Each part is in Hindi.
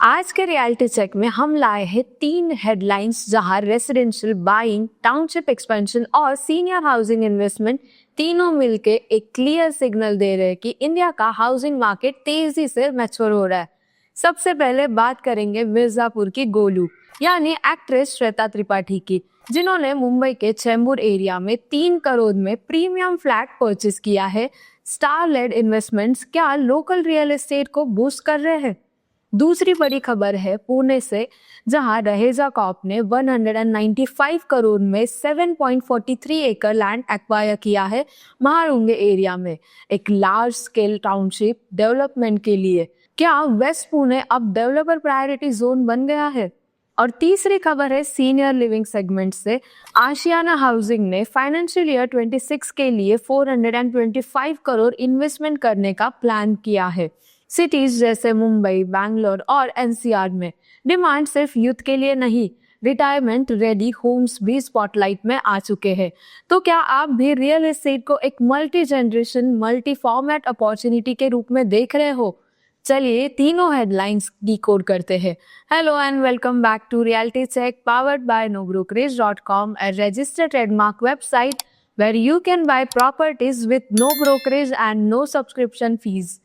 आज के रियलिटी चेक में हम लाए हैं 3 हेडलाइंस जहां रेसिडेंशियल बाइंग, टाउनशिप एक्सपेंशन और सीनियर हाउसिंग इन्वेस्टमेंट तीनों मिलके एक क्लियर सिग्नल दे रहे हैं कि इंडिया का हाउसिंग मार्केट तेजी से मैच्योर हो रहा है। सबसे पहले बात करेंगे मिर्जापुर की गोलू यानी एक्ट्रेस श्वेता त्रिपाठी की, जिन्होंने मुंबई के चेंबूर एरिया में 3 करोड़ में प्रीमियम फ्लैट परचेस किया है। स्टार लेड इन्वेस्टमेंट्स क्या लोकल रियल एस्टेट को बूस्ट कर रहे हैं? दूसरी बड़ी खबर है पुणे से, जहां रहेजा कॉर्प ने 195 करोड़ में 7.43 एकड़ लैंड एक्वायर किया है महालुंगे एरिया में एक लार्ज स्केल टाउनशिप डेवलपमेंट के लिए। क्या वेस्ट पुणे अब डेवलपर प्रायोरिटी जोन बन गया है? और तीसरी खबर है सीनियर लिविंग सेगमेंट से, आशियाना हाउसिंग ने फाइनेंशियल ईयर 26 के लिए 425 करोड़ इन्वेस्टमेंट करने का प्लान किया है। सिटीज जैसे मुंबई, बैंगलोर और एनसीआर में डिमांड सिर्फ यूथ के लिए नहीं, रिटायरमेंट रेडी होम्स भी स्पॉटलाइट में आ चुके हैं। तो क्या आप भी रियल एस्टेट को एक multi generation, multi format opportunity के रूप में देख रहे हो? चलिए तीनों हेडलाइंस डिकोड करते हैं। Hello and welcome back to reality check powered by nobrokerage.com, a registered trademark website where you can buy properties with no brokerage and no subscription fees.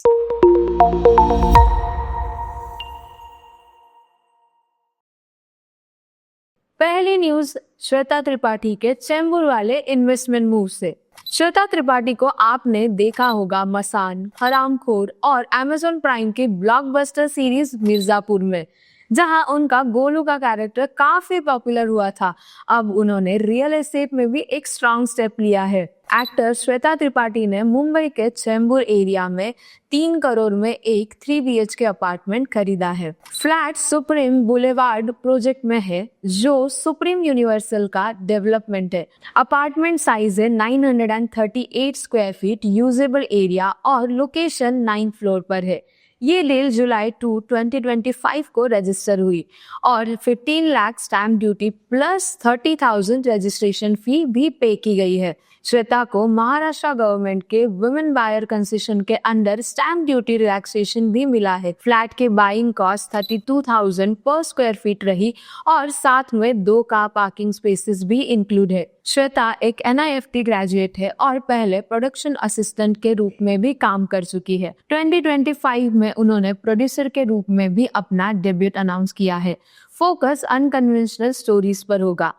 पहली न्यूज श्वेता त्रिपाठी के चेंबूर वाले इन्वेस्टमेंट मूव से। श्वेता त्रिपाठी को आपने देखा होगा मसान, हरामखोर और अमेज़न प्राइम की ब्लॉकबस्टर सीरीज मिर्जापुर में, जहां उनका गोलू का कैरेक्टर काफी पॉपुलर हुआ था। अब उन्होंने रियल एस्टेट में भी एक स्ट्रॉन्ग स्टेप लिया है। एक्टर श्वेता त्रिपाठी ने मुंबई के चेंबूर एरिया में 3 करोड़ में एक 3 BHK अपार्टमेंट खरीदा है। फ्लैट सुप्रीम बुलेवार्ड प्रोजेक्ट में है, जो सुप्रीम यूनिवर्सल का डेवलपमेंट है। अपार्टमेंट साइज है 938 स्क्वायर फीट, यूजेबल एरिया और लोकेशन 9 फ्लोर पर है। ये डील जुलाई 2, 2025 को रजिस्टर हुई और 15 lakh stamp duty plus 30,000 registration fee भी पे की गई है। श्वेता को महाराष्ट्र गवर्नमेंट के वुमेन बायर कंसेशन के अंडर स्टैम्प ड्यूटी रिलैक्सेशन भी मिला है। फ्लैट के बाइंग कॉस्ट 32,000 पर स्क्वायर फीट रही और साथ में 2 कार पार्किंग स्पेसेस भी इंक्लूड है। श्वेता एक NIFT ग्रेजुएट है और पहले प्रोडक्शन असिस्टेंट के रूप में भी काम कर चुकी है। 2025 में उन्होंने प्रोड्यूसर के रूप में भी अपना डेब्यूट अनाउंस किया है। फोकस अनकन्वेंशनल स्टोरीज पर होगा।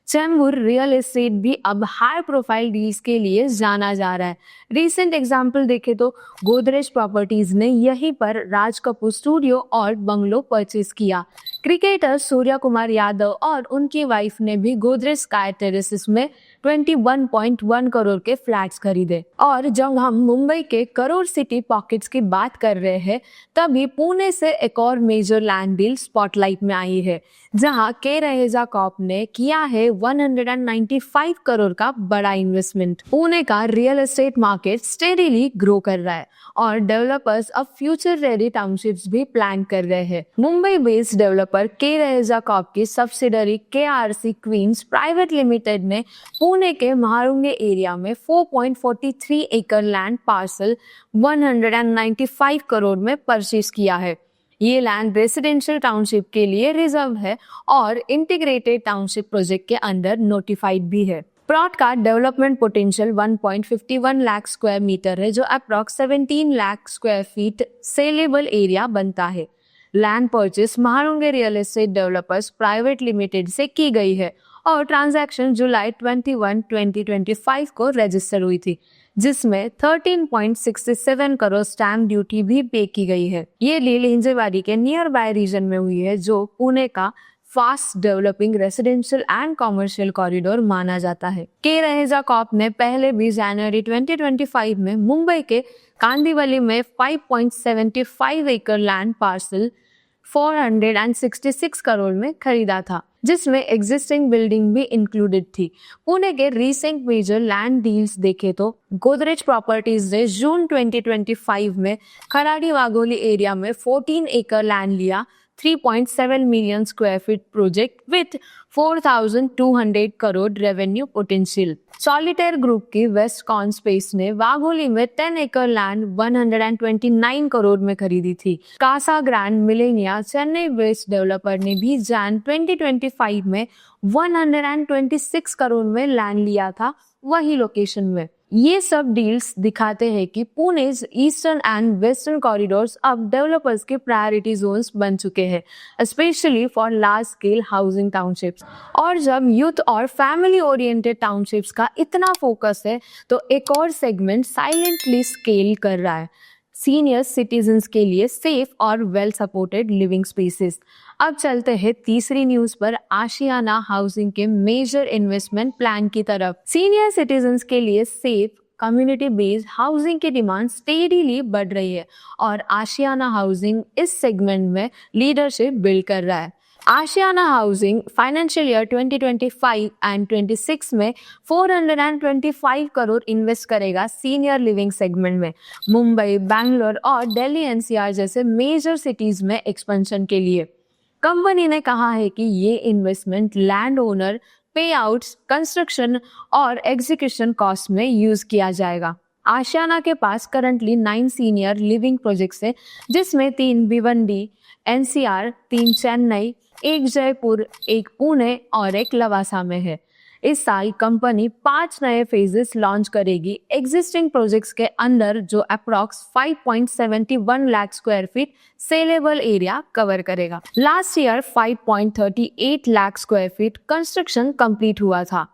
चेंबूर रियल एस्टेट भी अब हाई प्रोफाइल डील्स के लिए जाना जा रहा है। रीसेंट एग्जाम्पल देखे तो गोदरेज प्रॉपर्टीज ने यहीं पर राज कपूर स्टूडियो और बंगलो परचेज किया। क्रिकेटर सूर्या कुमार यादव और उनकी वाइफ ने भी गोदरेज स्काई टेरेसेस में 21.1 करोड़ के फ्लैट्स खरीदे। और जब हम मुंबई के करोड़ सिटी पॉकेट्स की बात कर रहे हैं, तभी पुणे से एक और मेजर लैंड डील स्पॉटलाइट में आई है, जहां के रहेजा कॉर्प ने किया है 195 करोड़ का बड़ा इन्वेस्टमेंट। पुणे का real estate market steadily grow कर रहा है और डेवलपर्स अब फ्यूचर रेडी टाउनशिप्स भी प्लान कर रहे हैं। Mumbai based developer K Raheja corp की subsidiary KRC queens private limited ने पुणे के महालुंगे एरिया में 4.43 एकड़ लैंड पार्सल 195 करोड़ में परचेज किया है। ये लैंड रेसिडेंशियल टाउनशिप के लिए रिजर्व है और इंटीग्रेटेड टाउनशिप प्रोजेक्ट के अंडर नोटिफाइड भी है। प्लॉट का development potential 1.51 lakh square metre है, जो approx 17 lakh square feet saleable area बनता है। Land purchase Mahalunge real estate developers private limited से की गई है और ट्रांजैक्शन जुलाई 21, 2025 को रजिस्टर हुई थी, जिसमें 13.67 करोड़ स्टैम्प ड्यूटी भी पे की गई है। ये डील हिंजेवाड़ी के नियर बाय रीजन में हुई है, जो पुणे का fast developing residential and commercial corridor माना जाता है। के रहेजा कॉर्प ने पहले भी जनवरी 2025 में मुंबई के कांदिवली में 5.75 एकड़ लैंड पार्सल 466 करोड़ में खरीदा था, जिसमें एग्जिस्टिंग बिल्डिंग भी इंक्लूडेड थी। पुणे के रीसेंट मेजर लैंड डील्स देखे तो गोदरेज प्रॉपर्टीज ने जून 2025 में खराड़ी वाघोली एरिया में 14 एकड़ लैंड लिया 3.7 million square feet project with 4,200 crore revenue potential. Solitaire group की वेस्टकॉन स्पेस ने वाघोली में 10 एकड़ लैंड 129 करोड़ में खरीदी थी। Casa grand millennia Chennai based developer ने भी जैन 2025 में 126 करोड़ में लैंड लिया था वही लोकेशन में। ये सब डील्स दिखाते हैं कि Pune eastern and western corridors अब डेवलपर्स के प्रायोरिटी जोन्स बन चुके हैं, specially for large scale housing townships. और जब यूथ और फैमिली ओरिएंटेड टाउनशिप्स का इतना फोकस है तो एक और सेगमेंट साइलेंटली स्केल कर रहा है, सीनियर सिटीजन्स के लिए सेफ और वेल सपोर्टेड लिविंग स्पेसेस। अब चलते हैं तीसरी न्यूज पर, आशियाना हाउसिंग के मेजर इन्वेस्टमेंट प्लान की तरफ। सीनियर सिटीजन्स के लिए सेफ कम्युनिटी बेस्ड हाउसिंग की डिमांड स्टेडीली बढ़ रही है और आशियाना हाउसिंग इस सेगमेंट में लीडरशिप बिल्ड कर रहा है। आशियाना हाउसिंग फाइनेंशियल ईयर 2025 एंड 26 में 425 करोड़ इन्वेस्ट करेगा सीनियर लिविंग सेगमेंट में, मुंबई, बैंगलोर और दिल्ली एनसीआर जैसे मेजर सिटीज में एक्सपेंशन के लिए। कंपनी ने कहा है कि ये इन्वेस्टमेंट लैंड ओनर पे आउट्स, कंस्ट्रक्शन और एग्जीक्यूशन कॉस्ट में यूज किया जाएगा। आशियाना के पास करंटली 9 सीनियर लिविंग प्रोजेक्ट्स हैं, जिसमें 3 भिवंडी एनसीआर, 3 चेन्नई, 1 जयपुर, 1 पुणे और 1 लवासा में है। इस साल कंपनी 5 नए फेजेस लॉन्च करेगी एग्जिस्टिंग प्रोजेक्ट्स के अंदर, जो approx 5.71 lakh square feet saleable area cover करेगा। Last year 5.38 lakh square feet construction complete हुआ था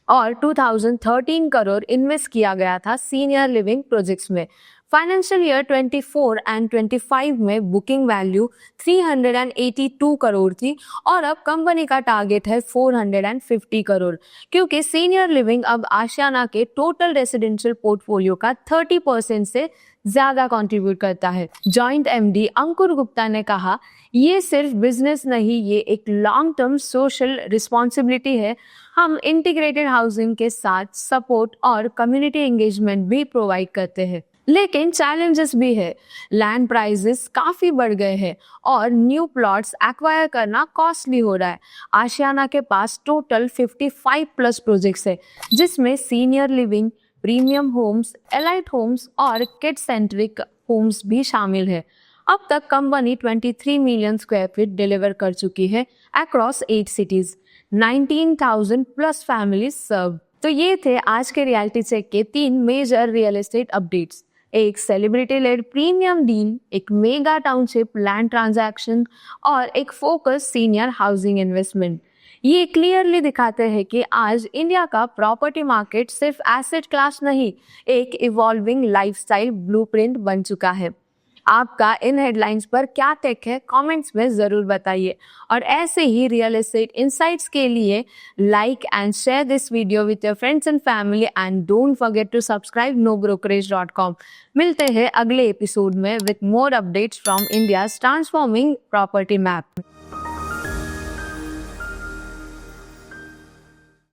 और 2013 करोड़ इन्वेस्ट किया गया था सीनियर लिविंग प्रोजेक्ट्स में। फाइनेंशियल ईयर 24 एंड 25 में बुकिंग वैल्यू 382 करोड़ थी और अब कंपनी का टारगेट है 450 करोड़, क्योंकि सीनियर लिविंग अब आशियाना के टोटल रेसिडेंशियल पोर्टफोलियो का 30% से ज्यादा कंट्रीब्यूट करता है। जॉइंट एमडी अंकुर गुप्ता ने कहा, ये सिर्फ बिजनेस नहीं, ये एक लॉन्ग टर्म सोशल रिस्पॉन्सिबिलिटी है। हम इंटीग्रेटेड हाउसिंग के साथ सपोर्ट और कम्युनिटी एंगेजमेंट भी प्रोवाइड करते हैं, लेकिन चैलेंजेस भी है। लैंड प्राइसेस काफी बढ़ गए हैं और न्यू प्लॉट्स एक्वायर करना कॉस्टली हो रहा है। आशियाना के पास टोटल 55 प्लस प्रोजेक्ट्स है, जिसमें senior living, premium homes, elite homes और किड सेंट्रिक होम्स भी शामिल है। अब तक company 23 million square feet deliver कर चुकी है across 8 cities, 19,000 plus families serve. तो ये थे आज के रियलिटी चेक के 3 मेजर रियल एस्टेट अपडेट्स। एक सेलिब्रिटी लेड प्रीमियम डील, एक मेगा टाउनशिप लैंड ट्रांजैक्शन और एक फोकस सीनियर हाउसिंग इन्वेस्टमेंट। ये क्लियरली दिखाते हैं कि आज इंडिया का प्रॉपर्टी मार्केट सिर्फ एसेट क्लास नहीं, एक इवॉल्विंग लाइफस्टाइल ब्लूप्रिंट बन चुका है। आपका इन हेडलाइंस पर क्या टेक है, कमेंट्स में जरूर बताइए। और ऐसे ही रियल एस्टेट इनसाइट्स के लिए like and share this video with your friends and family and don't forget to subscribe nobrokerage.com। मिलते हैं अगले एपिसोड में with more updates from India's transforming property map.